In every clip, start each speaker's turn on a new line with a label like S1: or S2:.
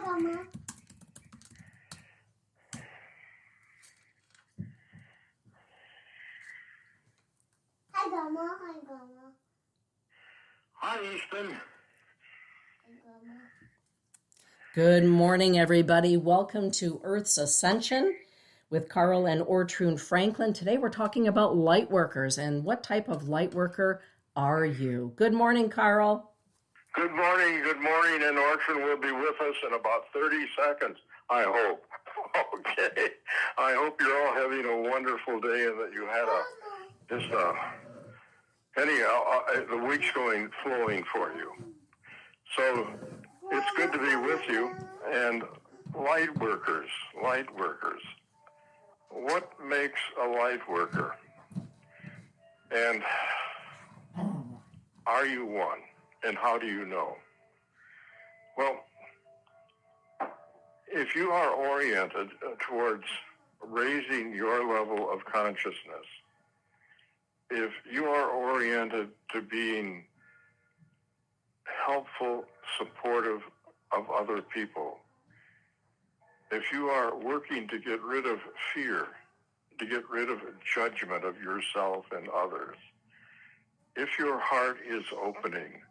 S1: Grandma. Hi, Grandma. Hi, Grandma.
S2: Hi, Easton.
S1: Hi, Grandma.
S3: Good morning, everybody. Welcome to Earth's Ascension with Carl and Ortrune Franklin. Today we're talking about light workers and what type of light worker are you? Good morning, Carl.
S2: Good morning, and Ortrune will be with us in about 30 seconds, I hope. Okay. I hope you're all having a wonderful day and that you had the week's flowing for you. So it's good to be with you. And light workers. What makes a light worker? And are you one? And how do you know? Well, if you are oriented towards raising your level of consciousness, if you are oriented to being helpful, supportive of other people, if you are working to get rid of fear, to get rid of judgment of yourself and others, if your heart is opening,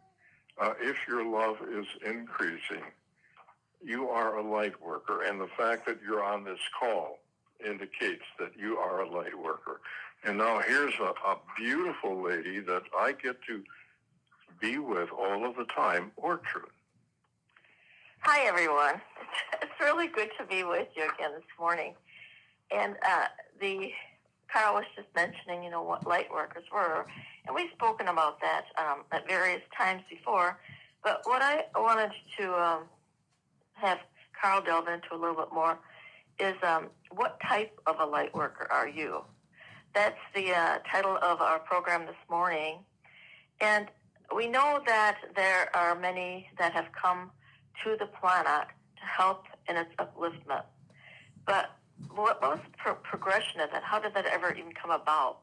S2: if your love is increasing, you are a light worker. And the fact that you're on this call indicates that you are a light worker. And now here's a beautiful lady that I get to be with all of the time, Ortrune.
S4: Hi, everyone. It's really good to be with you again this morning. And Carl was just mentioning, what light workers were. And we've spoken about that at various times before. But what I wanted to have Carl delve into a little bit more is what type of a light worker are you? That's the title of our program this morning. And we know that there are many that have come to the planet to help in its upliftment. But what was the progression of that? How did that ever even come about?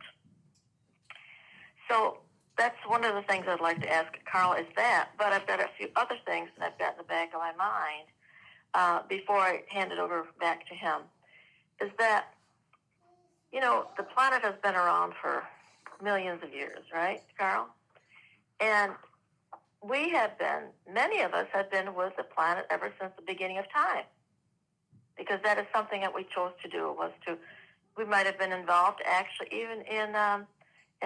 S4: So that's one of the things I'd like to ask Carl is that, but I've got a few other things that I've got in the back of my mind before I hand it over back to him, is that, the planet has been around for millions of years, right, Carl? And many of us have been with the planet ever since the beginning of time, because that is something that we chose to do, we might have been involved actually even in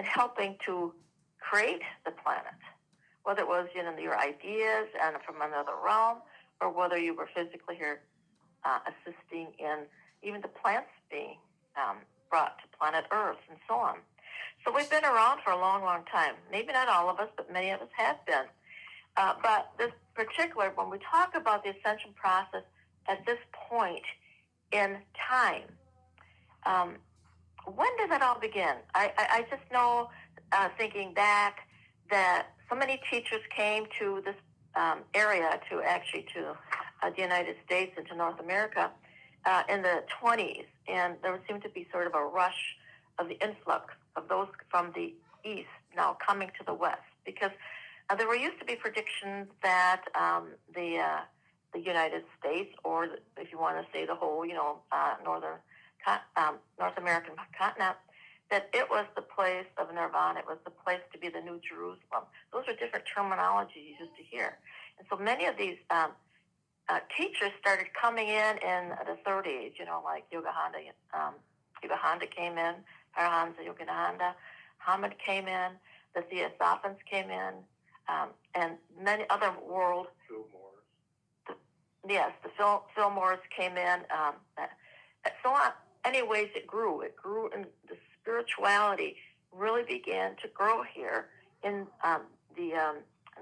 S4: helping to create the planet, whether it was your ideas and from another realm, or whether you were physically here assisting in even the plants being brought to planet Earth and so on. So we've been around for a long, long time. Maybe not all of us, but many of us have been. But this particular, when we talk about the ascension process at this point in time, when did that all begin? I just know, thinking back, that so many teachers came to this area, to the United States and to North America in the 20s, and there seemed to be sort of a rush of the influx of those from the East now coming to the West, because there used to be predictions that the United States, or if you want to say the whole, North American continent, that it was the place of nirvana. It was the place to be the New Jerusalem. Those are different terminology you used to hear. And so many of these teachers started coming in the 30s, like Yogananda came in, Paramahansa Yogananda, Hamid came in, the Theosophans came in, and many other world. The Fillmores came in, so on. Anyways, it grew. It grew, and the spirituality really began to grow here in the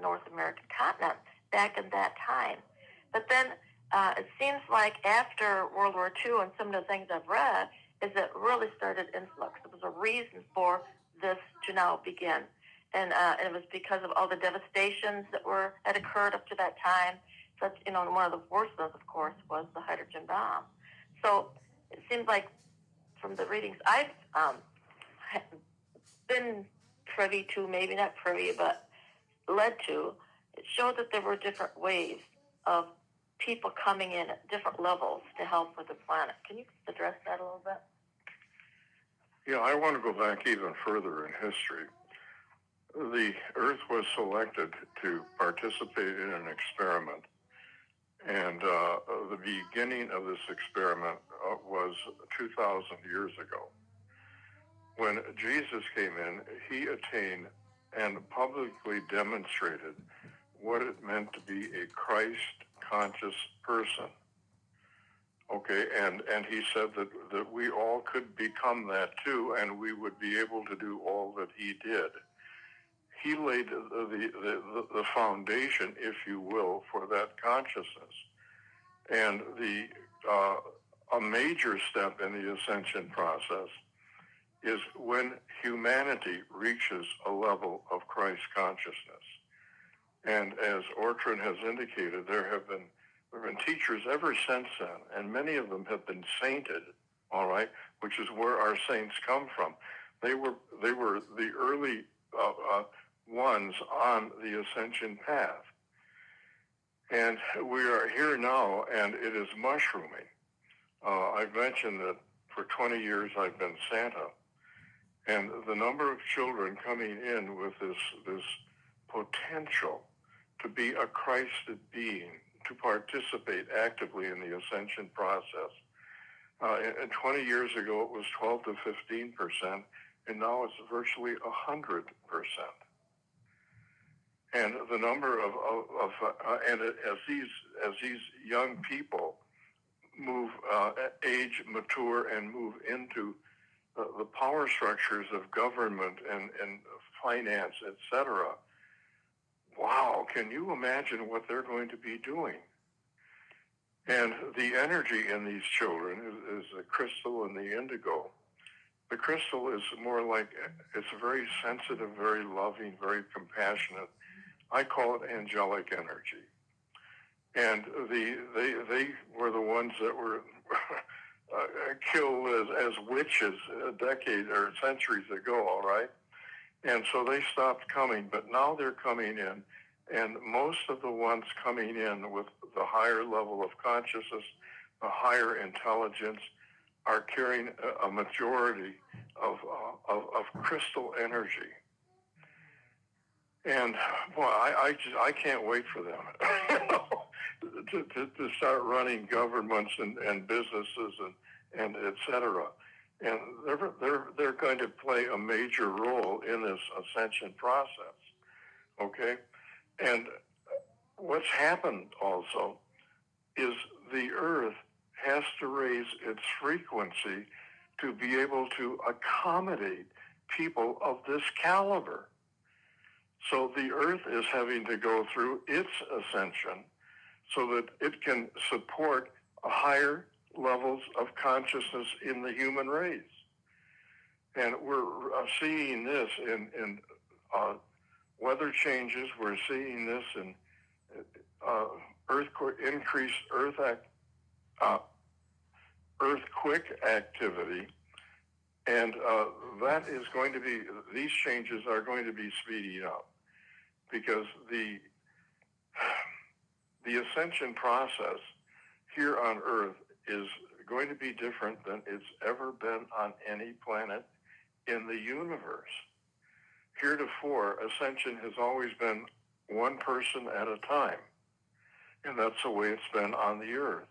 S4: North American continent back in that time. But then it seems like after World War II, and some of the things I've read, is that really started influx. There was a reason for this to now begin. And it was because of all the devastations that had occurred up to that time. Such, one of the worst ones, of course, was the hydrogen bomb. So it seems like from the readings I've been privy to, maybe not privy, but led to, it showed that there were different waves of people coming in at different levels to help with the planet. Can you address that a little bit?
S2: Yeah, I want to go back even further in history. The Earth was selected to participate in an experiment, and the beginning of this experiment was 2,000 years ago. When Jesus came in, he attained and publicly demonstrated what it meant to be a Christ-conscious person. Okay, and he said that we all could become that too, and we would be able to do all that he did. He laid the foundation, if you will, for that consciousness. And a major step in the ascension process is when humanity reaches a level of Christ consciousness. And as Ortrin has indicated, there have been teachers ever since then, and many of them have been sainted, all right, which is where our saints come from. They were the early ones on the ascension path. And we are here now, and it is mushrooming. I've mentioned that for 20 years I've been Santa, and the number of children coming in with this potential to be a Christed being, to participate actively in the ascension process. And 20 years ago, it was 12 to 15%, and now it's virtually 100%. And the number and as these young people move, age, mature, and move into the power structures of government and finance, etc., wow, can you imagine what they're going to be doing? And the energy in these children is the crystal and the indigo. The crystal is more like, it's very sensitive, very loving, very compassionate. I call it angelic energy. And they were the ones that were killed as witches a decade or centuries ago, all right? And so they stopped coming, but now they're coming in, and most of the ones coming in with the higher level of consciousness, the higher intelligence, are carrying a majority of crystal energy. And boy, I can't wait for them to start running governments and businesses and et cetera. And they're going to play a major role in this ascension process, okay? And what's happened also is the Earth has to raise its frequency to be able to accommodate people of this caliber. So the Earth is having to go through its ascension so that it can support higher levels of consciousness in the human race. And we're seeing this in weather changes. We're seeing this in increased earthquake activity. And that is going to be, these changes are going to be speeding up, because the ascension process here on Earth is going to be different than it's ever been on any planet in the universe. Heretofore, ascension has always been one person at a time, and that's the way it's been on the Earth.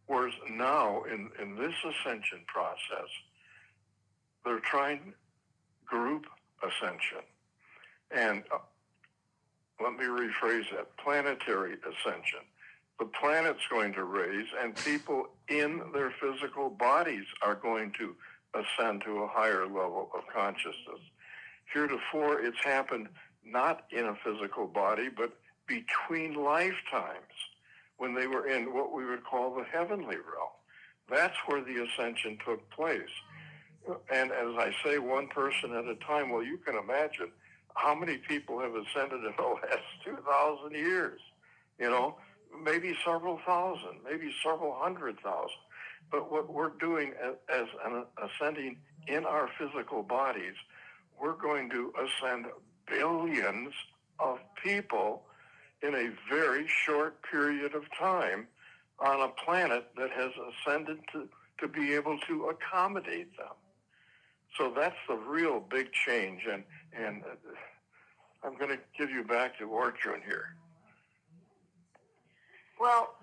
S2: Whereas now, in this ascension process, they're trying group ascension. And let me rephrase that, planetary ascension. The planet's going to raise, and people in their physical bodies are going to ascend to a higher level of consciousness. Heretofore, it's happened not in a physical body, but between lifetimes, when they were in what we would call the heavenly realm. That's where the ascension took place. And as I say, one person at a time, well, you can imagine how many people have ascended in the last 2,000 years, you know, maybe several thousand, maybe several 100,000. But what we're doing as ascending in our physical bodies, we're going to ascend billions of people in a very short period of time on a planet that has ascended to be able to accommodate them. So that's the real big change. And I'm going to give you back to Ortrun here.
S4: Well,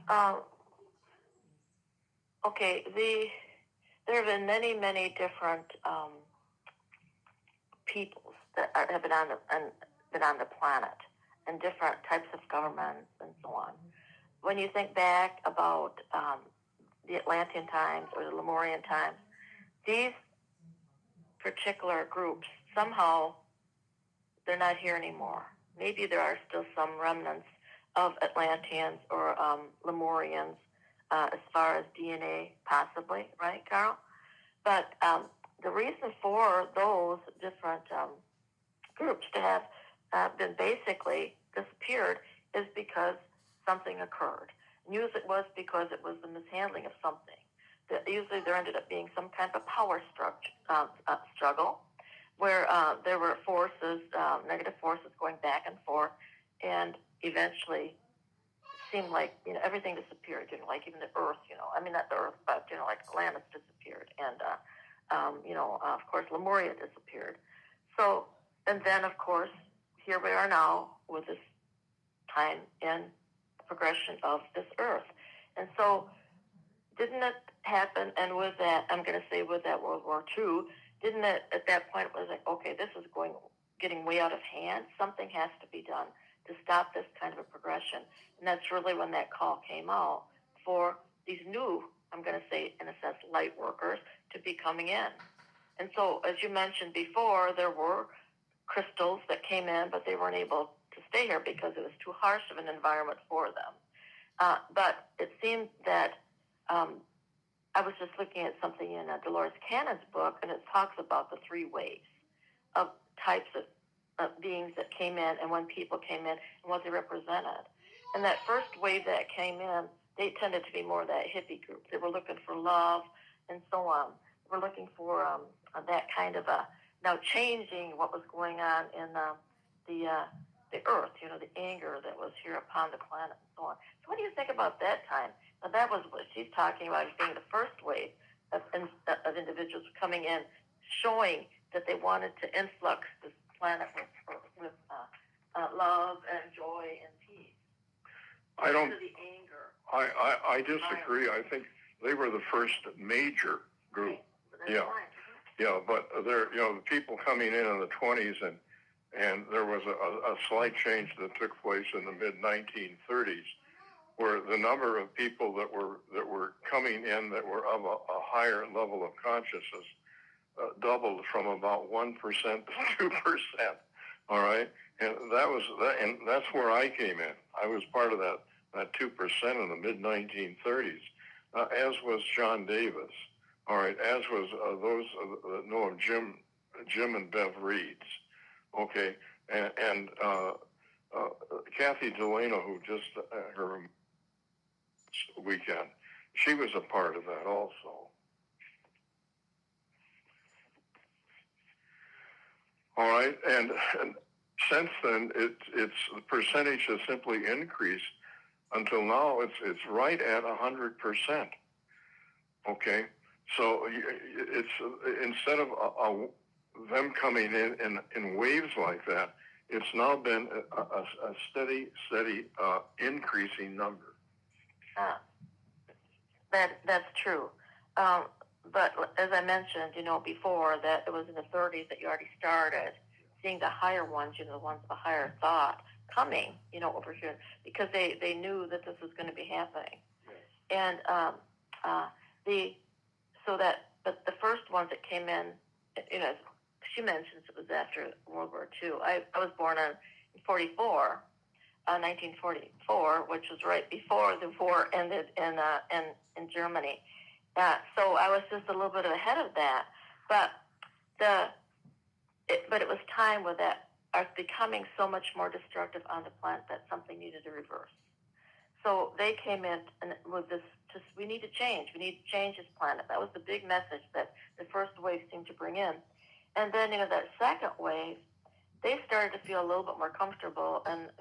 S4: okay, there have been many, many different peoples that have been on the planet, and different types of governments and so on. When you think back about the Atlantean times or the Lemurian times, these particular groups, somehow they're not here anymore. Maybe there are still some remnants of Atlanteans or Lemurians as far as DNA, possibly, right, Carl? But the reason for those different groups to have been basically disappeared is because something occurred. Usually it was because it was the mishandling of something. Usually there ended up being some kind of power struggle where there were forces, negative forces going back and forth, and eventually it seemed like, everything disappeared, like even the earth, I mean, not the earth, but, like Atlantis disappeared, and, of course, Lemuria disappeared. So, and then, of course, here we are now with this time in progression of this earth. And so didn't it happen, and with that, I'm going to say with that World War II, didn't it at that point was like, okay, this is getting way out of hand. Something has to be done to stop this kind of a progression. And that's really when that call came out for these new, I'm going to say, in a sense, light workers to be coming in. And so, as you mentioned before, there were crystals that came in, but they weren't able to stay here because it was too harsh of an environment for them. But it seemed that I was just looking at something in Dolores Cannon's book, and it talks about the three waves of types of beings that came in and when people came in and what they represented. And that first wave that came in, they tended to be more that hippie group. They were looking for love and so on. They were looking for that kind of now changing what was going on in the earth, the anger that was here upon the planet and so on. So what do you think about that time? Now that was what she's talking about as being the first wave of individuals coming in, showing that they wanted to influx this planet with love and joy and peace.
S2: I don't.
S4: The anger.
S2: I disagree. I think they were the first major group.
S4: Right.
S2: Yeah. Yeah, but the people coming in the 20s and there was a slight change that took place in the mid-1930s, where the number of people that were coming in that were of a higher level of consciousness doubled from about 1% to 2%. All right, and that's where I came in. I was part of that 2% in the mid-1930s, as was John Davis. All right, as was those that know of Jim and Bev Reeds. Okay, and Kathy Delano, who just her weekend, she was a part of that also. All right, and since then, it's the percentage has simply increased until now. It's right at 100%. Okay, so it's instead of them coming in waves like that, it's now been a steady increasing number.
S4: That's true. But as I mentioned, before, that it was in the 30s that you already started seeing the higher ones, the ones of a higher thought coming, over here, because they knew that this was going to be happening. And but the first ones that came in, she mentions it was after World War II. I was born in 1944, which was right before the war ended in Germany. So I was just a little bit ahead of that. But it was time with that Earth becoming so much more destructive on the planet that something needed to reverse. So they came in and with this, we need to change. We need to change this planet. That was the big message that the first wave seemed to bring in. And then, that second wave, they started to feel a little bit more comfortable. And,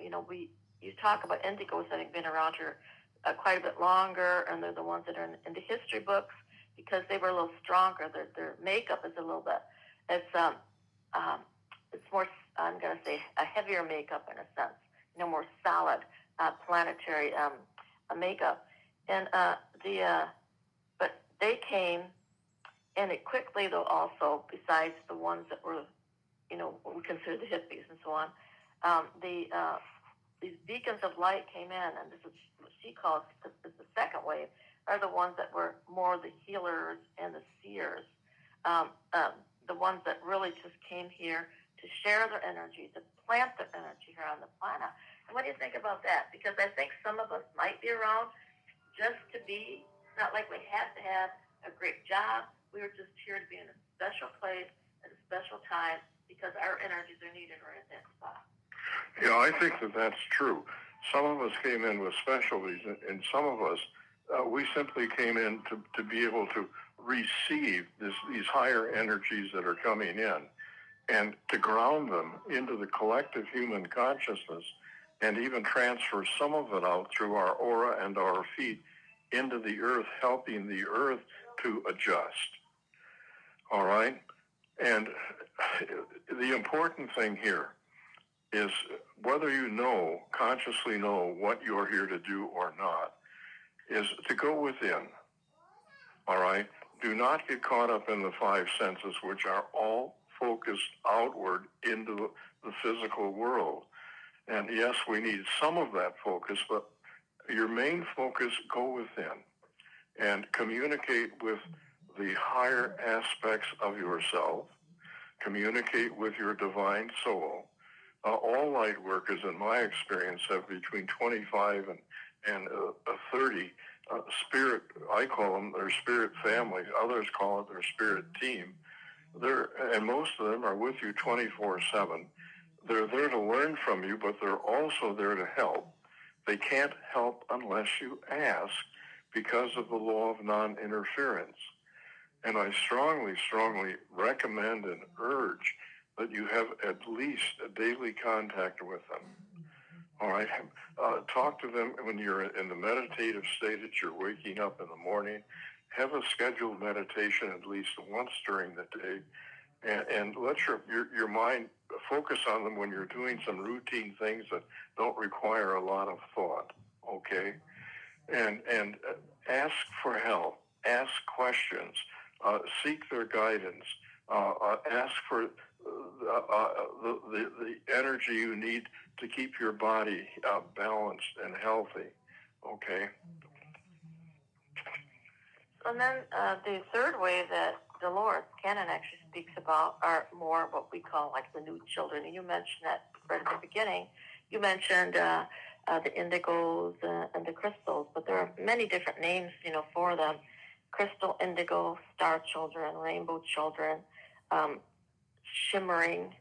S4: you talk about indigos having been around here quite a bit longer, and they're the ones that are in the history books because they were a little stronger. Their makeup is a little bit, it's more, I'm going to say, a heavier makeup in a sense, more solid planetary makeup. And but they came, and it quickly, though, also, besides the ones that were, what we consider the hippies and so on, these beacons of light came in, and this is what she calls the second wave, are the ones that were more the healers and the seers, the ones that really just came here to share their energy, to plant their energy here on the planet. And what do you think about that? Because I think some of us might be around just to be, not like we had to have a great job. We were just here to be in a special place at a special time because our energies are needed right at that spot.
S2: Yeah, I think that that's true. Some of us came in with specialties, and some of us, we simply came in to be able to receive these higher energies that are coming in and to ground them into the collective human consciousness and even transfer some of it out through our aura and our feet into the earth, helping the earth to adjust. All right? And the important thing here is whether you consciously know what you're here to do or not, is to go within. All right? Do not get caught up in the five senses, which are all focused outward into the physical world. And yes, we need some of that focus, but your main focus, go within and communicate with the higher aspects of yourself. Communicate with your divine soul. All light workers, in my experience, have between 25 and 30 spirit, I call them their spirit family. Others call it their spirit team. And most of them are with you 24/7. They're there to learn from you, but they're also there to help. They can't help unless you ask because of the law of non-interference. And I strongly, strongly recommend and urge that you have at least a daily contact with them. All right? Talk to them when you're in the meditative state that you're waking up in the morning. Have a scheduled meditation at least once during the day, and let your mind focus on them when you're doing some routine things that don't require a lot of thought, okay? And ask for help, ask questions, seek their guidance, ask for the energy you need to keep your body balanced and healthy, okay?
S4: And then the third way that Dolores Cannon actually speaks about are more what we call like the new children. And you mentioned that right at the beginning. You mentioned the indigos and the crystals, but there are many different names, for them. Crystal, indigo, star children, rainbow children, shimmering.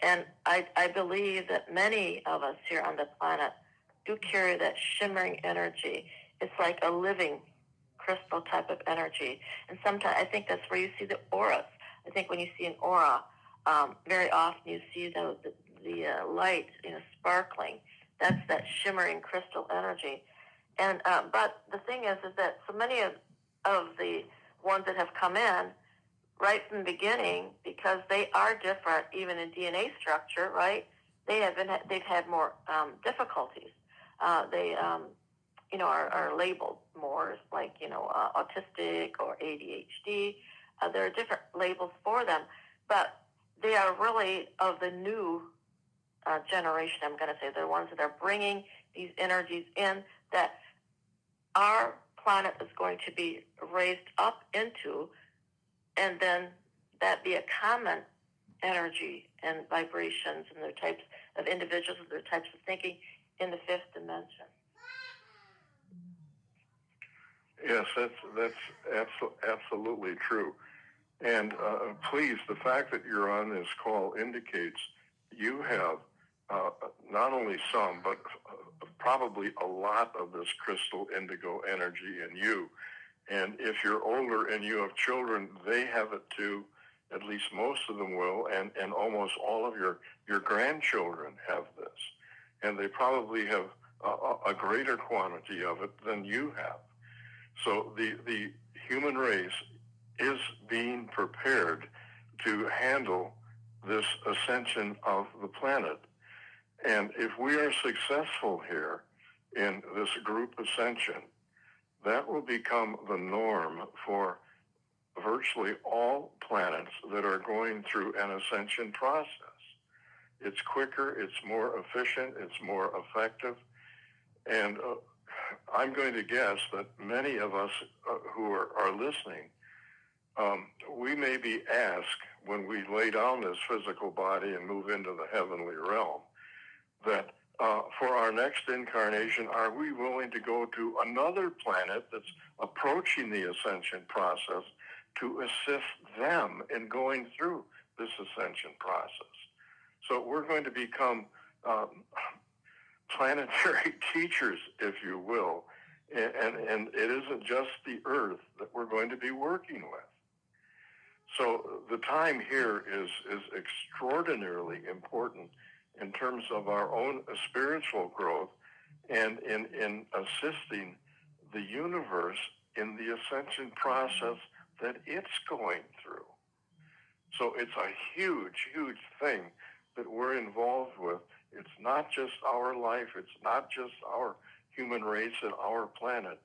S4: And I believe that many of us here on the planet do carry that shimmering energy. It's like a living crystal type of energy. And sometimes I think that's where you see the auras. I think when you see an aura, very often you see the light, sparkling. That's that shimmering crystal energy. And but the thing is that so many of the ones that have come in right from the beginning, because they are different, even in DNA structure, right? They've had more difficulties. They are labeled more like autistic or ADHD. There are different labels for them, but they are really of the new generation. I'm going to say they're the ones that are bringing these energies in that our planet is going to be raised up into, and then that be a common energy and vibrations and their types of individuals and their types of thinking in the fifth dimension.
S2: Yes, that's absolutely true. And please, the fact that you're on this call indicates you have not only some, but probably a lot of this crystal indigo energy in you. And if you're older and you have children, they have it too. At least most of them will. And almost all of your grandchildren have this. And they probably have a greater quantity of it than you have. So the human race is being prepared to handle this ascension of the planet. And if we are successful here in this group ascension, that will become the norm for virtually all planets that are going through an ascension process. It's quicker, it's more efficient, it's more effective. And I'm going to guess that many of us who are listening, we may be asked when we lay down this physical body and move into the heavenly realm, that for our next incarnation, are we willing to go to another planet that's approaching the ascension process to assist them in going through this ascension process? So we're going to become planetary teachers, if you will, and it isn't just the Earth that we're going to be working with. So the time here is extraordinarily important in terms of our own spiritual growth and in assisting the universe in the ascension process that it's going through. So it's a huge, huge thing that we're involved with. It's not just our life, it's not just our human race and our planet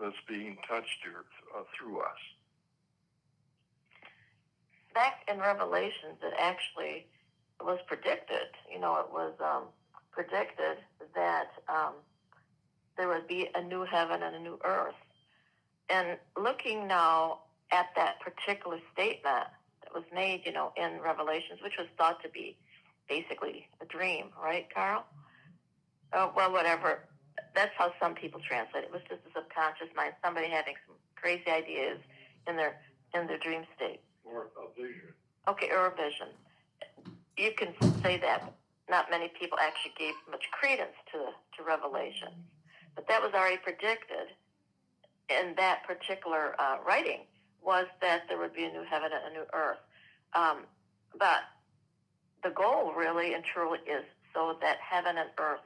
S2: that's being touched here through us.
S4: Back in Revelations, it actually was predicted. It was predicted that there would be a new heaven and a new earth. And looking now at that particular statement that was made, in Revelations, which was thought to be basically a dream, right, Carl? Well, whatever. That's how some people translate it. It was just a subconscious mind, somebody having some crazy ideas in their dream state.
S2: Or a vision.
S4: Okay, or a vision. You can say that, but not many people actually gave much credence to Revelation. But that was already predicted in that particular writing, was that there would be a new heaven and a new earth. But the goal really and truly is so that heaven and earth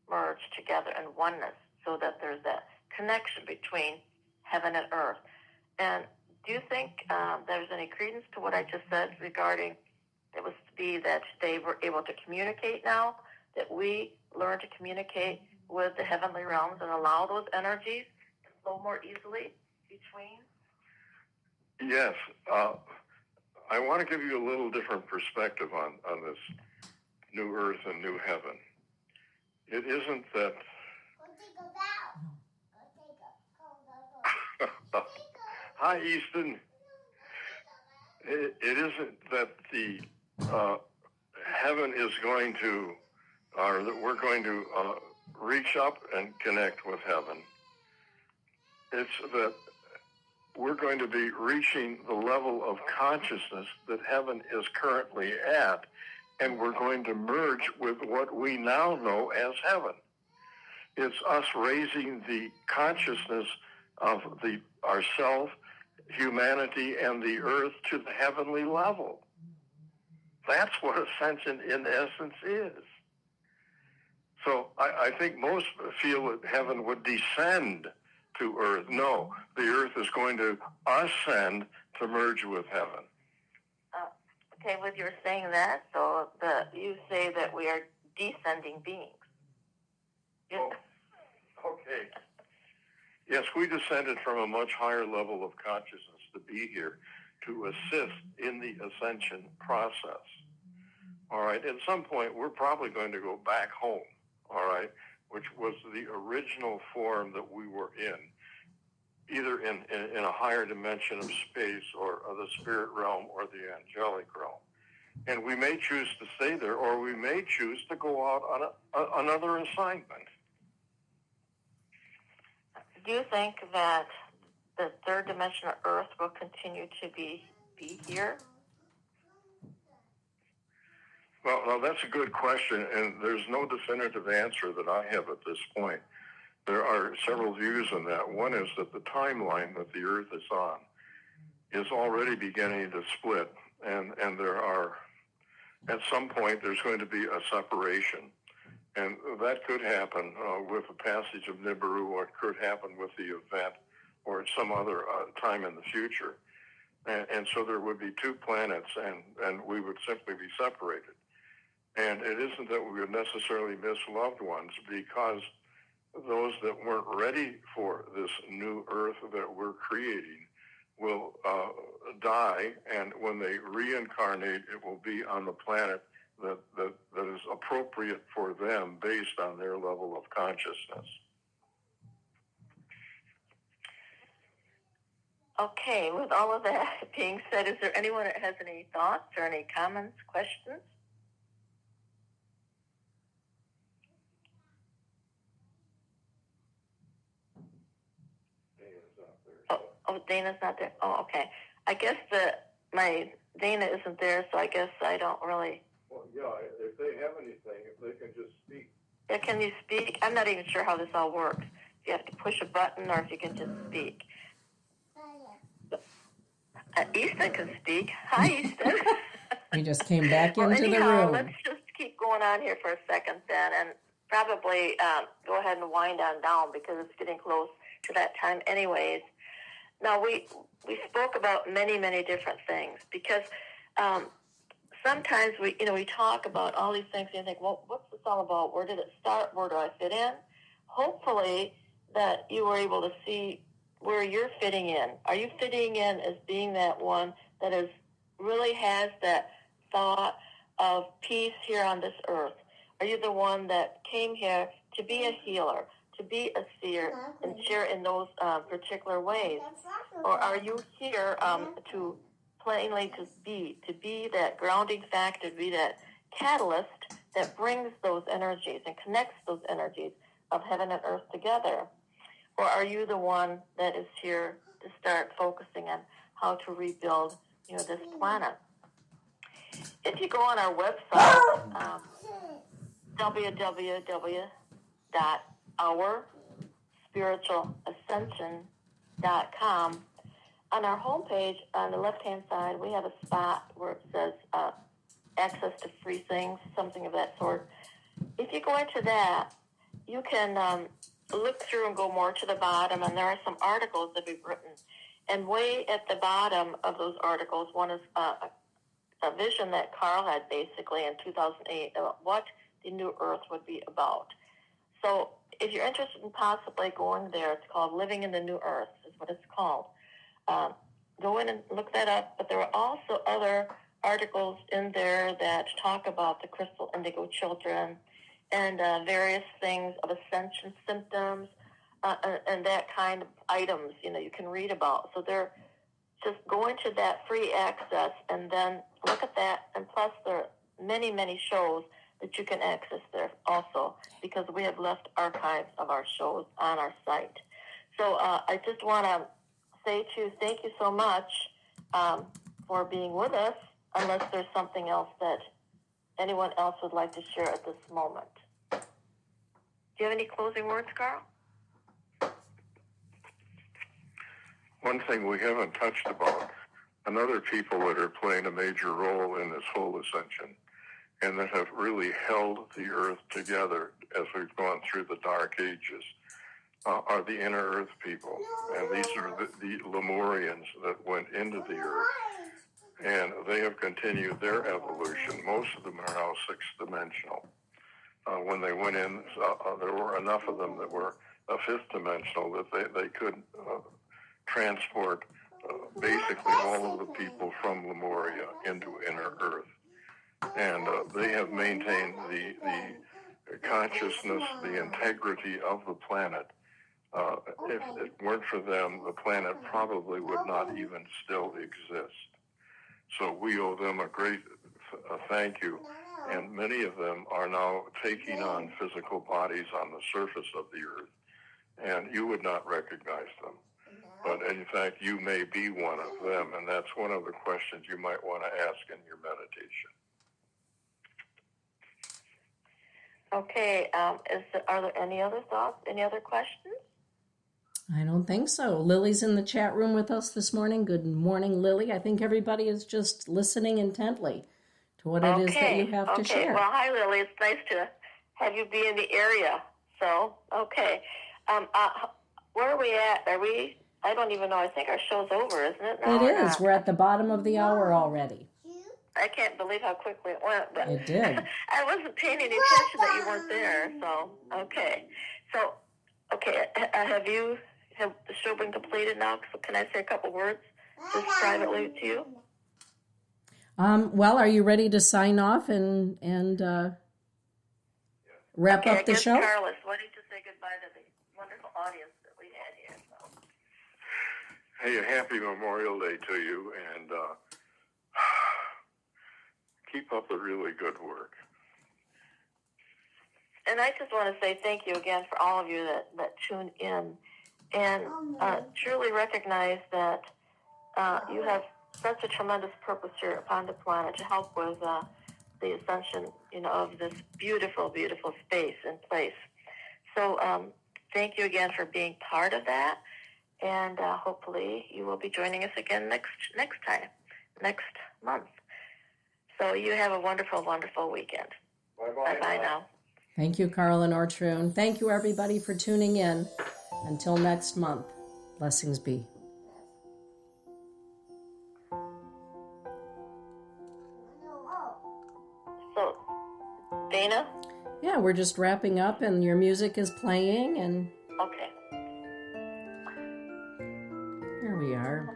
S4: merge together in oneness, so that there's that connection between heaven and earth. And do you think there's any credence to what I just said regarding it was to be that they were able to communicate now, that we learn to communicate with the heavenly realms and allow those energies to flow more easily between?
S2: Yes. I want to give you a little different perspective on this new earth and new heaven. It isn't that... Hi, Easton. It isn't that the heaven is going to, or that we're going to reach up and connect with heaven. It's that we're going to be reaching the level of consciousness that heaven is currently at, and we're going to merge with what we now know as heaven. It's us raising the consciousness of ourself, humanity, and the earth to the heavenly level. That's what ascension in essence is. So I think most feel that heaven would descend to earth. No, the earth is going to ascend to merge with heaven.
S4: Okay, with your saying that, so you say that we are descending beings.
S2: Oh, okay. Yes, we descended from a much higher level of consciousness to be here to assist in the ascension process. All right, at some point, we're probably going to go back home, all right, which was the original form that we were in, either in a higher dimension of space or the spirit realm or the angelic realm. And we may choose to stay there, or we may choose to go out on another assignment.
S4: Do you think that the third dimension of Earth will continue to be here?
S2: Well, that's a good question, and there's no definitive answer that I have at this point. There are several views on that. One is that the timeline that the Earth is on is already beginning to split, and there are, at some point, there's going to be a separation. And that could happen with the passage of Nibiru, or it could happen with the event, or at some other time in the future. And so there would be two planets, and we would simply be separated. And it isn't that we would necessarily miss loved ones, because those that weren't ready for this new Earth that we're creating will die, and when they reincarnate, it will be on the planet that is appropriate for them based on their level of consciousness.
S4: Okay, with all of that being said, is there anyone that has any thoughts or any comments, questions? Oh, Dana's not there. Oh, okay. I guess my Dana isn't there, so I guess I don't really.
S2: Well, yeah, if they have anything, if they can just speak.
S4: Yeah, can you speak? I'm not even sure how this all works. If you have to push a button or if you can just speak. Easton can speak. Hi, Easton.
S3: He just came back into the room.
S4: Let's just keep going on here for a second then, and probably go ahead and wind on down because it's getting close to that time anyways. Now, we spoke about many, many different things because sometimes we talk about all these things and you think, well, what's this all about? Where did it start? Where do I fit in? Hopefully that you were able to see where you're fitting in. Are you fitting in as being that one that really has that thought of peace here on this earth? Are you the one that came here to be a healer, to be a seer, and share in those particular ways? Or are you here to plainly to be that grounding factor, to be that catalyst that brings those energies and connects those energies of heaven and earth together? Or are you the one that is here to start focusing on how to rebuild, this planet? If you go on our website, www.ourspiritualascension.com, on our homepage, on the left-hand side, we have a spot where it says access to free things, something of that sort. If you go into that, you can look through and go more to the bottom, and there are some articles that we've written. And way at the bottom of those articles, one is a vision that Carl had basically in 2008 about what the new Earth would be about. So if you're interested in possibly going there, it's called Living in the New Earth is what it's called. Go in and look that up. But there are also other articles in there that talk about the crystal indigo children and various things of ascension symptoms and that kind of items, you can read about. So they're just go into that free access and then look at that. And plus there are many, many shows that you can access there also because we have left archives of our shows on our site. So I just want to say to you, thank you so much for being with us, unless there's something else that anyone else would like to share at this moment. Do you have any closing words, Carl?
S2: One thing we haven't touched about, another people that are playing a major role in this whole ascension and that have really held the earth together as we've gone through the dark ages are the inner earth people. And these are the Lemurians that went into the earth. And they have continued their evolution. Most of them are now sixth-dimensional. When they went in, there were enough of them that were fifth-dimensional that they could transport basically all of the people from Lemuria into inner earth. And they have maintained the consciousness, the integrity of the planet. If it weren't for them, the planet probably would not even still exist. So we owe them a great thank you. And many of them are now taking on physical bodies on the surface of the earth. And you would not recognize them. But in fact, you may be one of them. And that's one of the questions you might want to ask in your meditation.
S4: Okay. Are there any other thoughts? Any other questions?
S3: I don't think so. Lily's in the chat room with us this morning. Good morning, Lily. I think everybody is just listening intently to what it is that you have to share.
S4: Well, hi, Lily. It's nice to have you be in the area. So, okay. Where are we at? I don't even know. I think our show's over, isn't it now?
S3: It is. We're at the bottom of the hour already.
S4: I can't believe how quickly it went. But
S3: It did.
S4: I wasn't paying any attention that you weren't there. So, okay. So, okay. Have the show been completed now? So can I say a couple words just privately to you?
S3: Well, are you ready to sign off and wrap up the show?
S4: Carlos, why don't you say goodbye to the wonderful audience that we had here? So.
S2: Hey, a happy Memorial Day to you, and keep up the really good work.
S4: And I just want to say thank you again for all of you that tune in and truly recognize that you have such a tremendous purpose here upon the planet to help with the ascension, of this beautiful, beautiful space and place. So thank you again for being part of that, and hopefully you will be joining us again next month. So you have a wonderful, wonderful weekend. Bye-bye now.
S3: Thank you, Carl and Ortrun. Thank you, everybody, for tuning in. Until next month, blessings be.
S4: So, Dana?
S3: Yeah, we're just wrapping up, and your music is playing, and
S4: Okay.
S3: here we are.